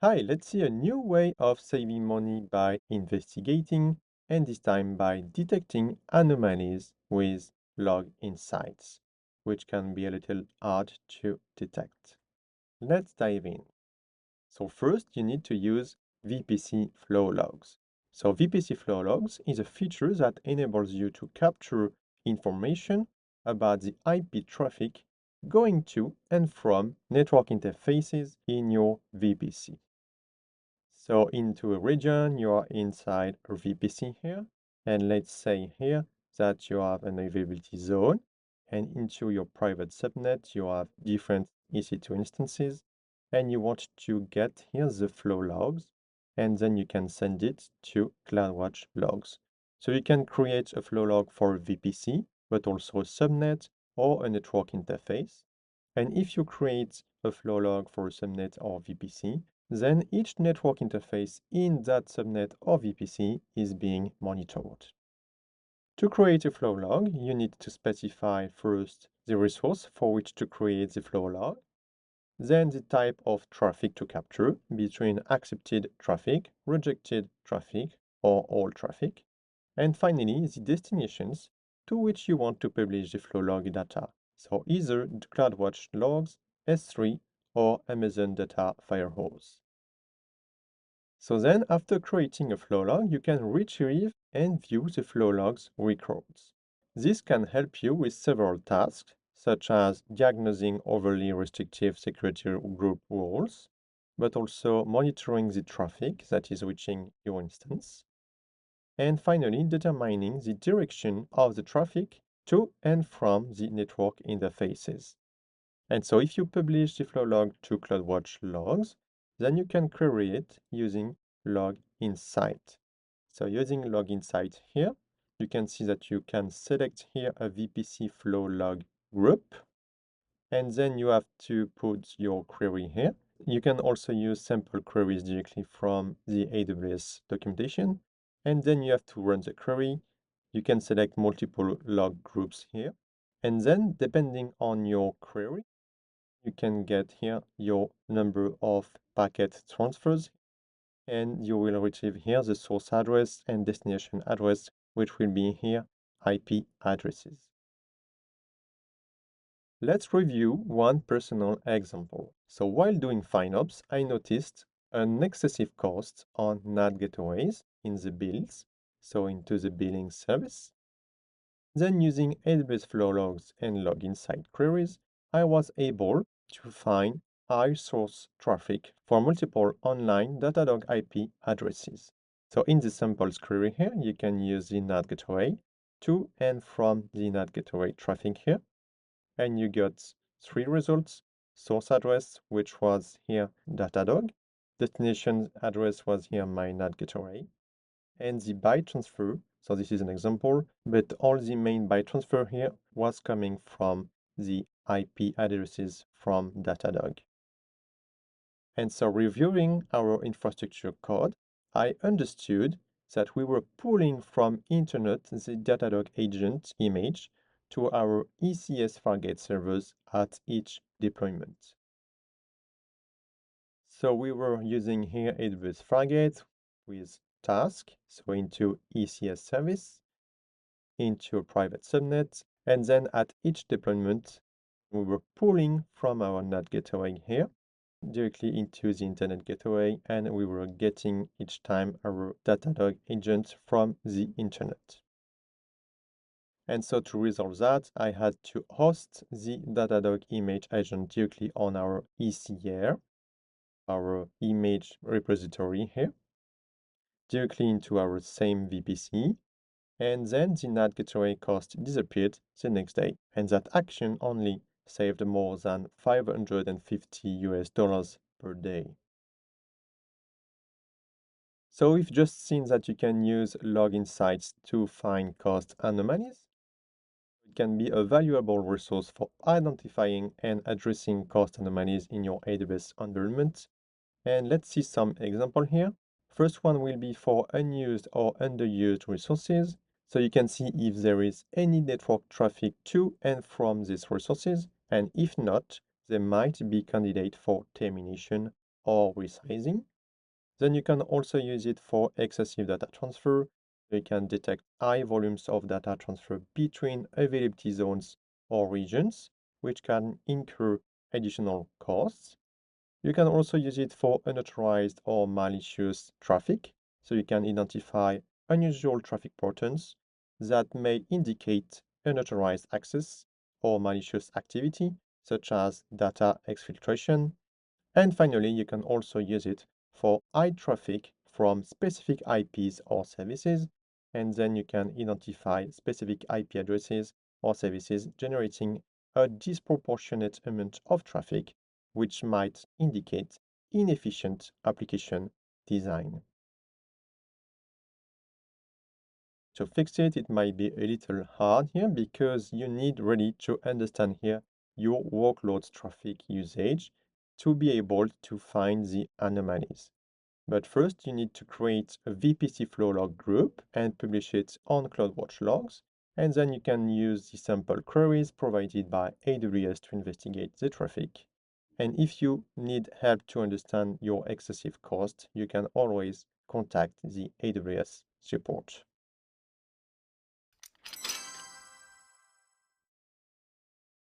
Hi, let's see a new way of saving money by investigating, and this time by detecting anomalies with log insights, which can be a little hard to detect. Let's dive in. So first, you need to use VPC flow logs. So VPC flow logs is a feature that enables you to capture information about the IP traffic going to and from network interfaces in your VPC. So into a region, you are inside a VPC here. And let's say here that you have an availability zone. And into your private subnet, you have different EC2 instances. And you want to get here the flow logs. And then you can send it to CloudWatch logs. So you can create a flow log for a VPC, but also a subnet or a network interface. And if you create a flow log for a subnet or VPC, then each network interface in that subnet or VPC is being monitored. To create a flow log, you need to specify first the resource for which to create the flow log, then the type of traffic to capture between accepted traffic, rejected traffic, or all traffic, and finally the destinations to which you want to publish the flow log data. So either the CloudWatch logs, S3, or Amazon Data Firehose. So then, after creating a flow log, you can retrieve and view the flow log's records. This can help you with several tasks, such as diagnosing overly restrictive security group rules, but also monitoring the traffic that is reaching your instance, and finally determining the direction of the traffic to and from the network interfaces. And so if you publish the flow log to CloudWatch logs, then you can query it using log insight. So using log insight here, you can see that you can select here a VPC flow log group, and then you have to put your query here. You can also use sample queries directly from the AWS documentation, and then you have to run the query. You can select multiple log groups here, and then depending on your query, you can get here your number of packet transfers, and you will retrieve here the source address and destination address, which will be here IP addresses. Let's review one personal example. So while doing FinOps, I noticed an excessive cost on NAT gateways in the bills, so into the billing service. Then using AWS flow logs and log insight queries, I was able to find high source traffic for multiple online Datadog IP addresses. So in the samples query here, you can use the NAT gateway to and from the NAT gateway traffic here, and you got three results. Source address, which was here Datadog. Destination address was here my NAT gateway, and the byte transfer, so this is an example, but all the main byte transfer here was coming from the IP addresses from Datadog. And so reviewing our infrastructure code, I understood that we were pulling from internet the Datadog agent image to our ECS Fargate servers at each deployment. So we were using here AWS Fargate with task, so into ECS service, into a private subnet, and then at each deployment, we were pulling from our NAT gateway here directly into the internet gateway, and we were getting each time our Datadog agent from the internet. And so to resolve that, I had to host the Datadog image agent directly on our ECR, our image repository here, directly into our same VPC, and then the NAT gateway cost disappeared the next day, and that action only saved more than $550 per day. So we've just seen that you can use log insights to find cost anomalies. It can be a valuable resource for identifying and addressing cost anomalies in your AWS environment. And let's see some example here. First one will be for unused or underused resources. So you can see if there is any network traffic to and from these resources, and if not, they might be candidate for termination or resizing. Then you can also use it for excessive data transfer. You can detect high volumes of data transfer between availability zones or regions, which can incur additional costs. You can also use it for unauthorized or malicious traffic. So you can identify unusual traffic patterns that may indicate unauthorized access or malicious activity, such as data exfiltration. And finally, you can also use it for high traffic from specific IPs or services. And then you can identify specific IP addresses or services generating a disproportionate amount of traffic, which might indicate inefficient application design. To fix it, it might be a little hard here because you need really to understand here your workload's traffic usage to be able to find the anomalies. But first, you need to create a VPC flow log group and publish it on CloudWatch logs. And then you can use the sample queries provided by AWS to investigate the traffic. And if you need help to understand your excessive cost, you can always contact the AWS support.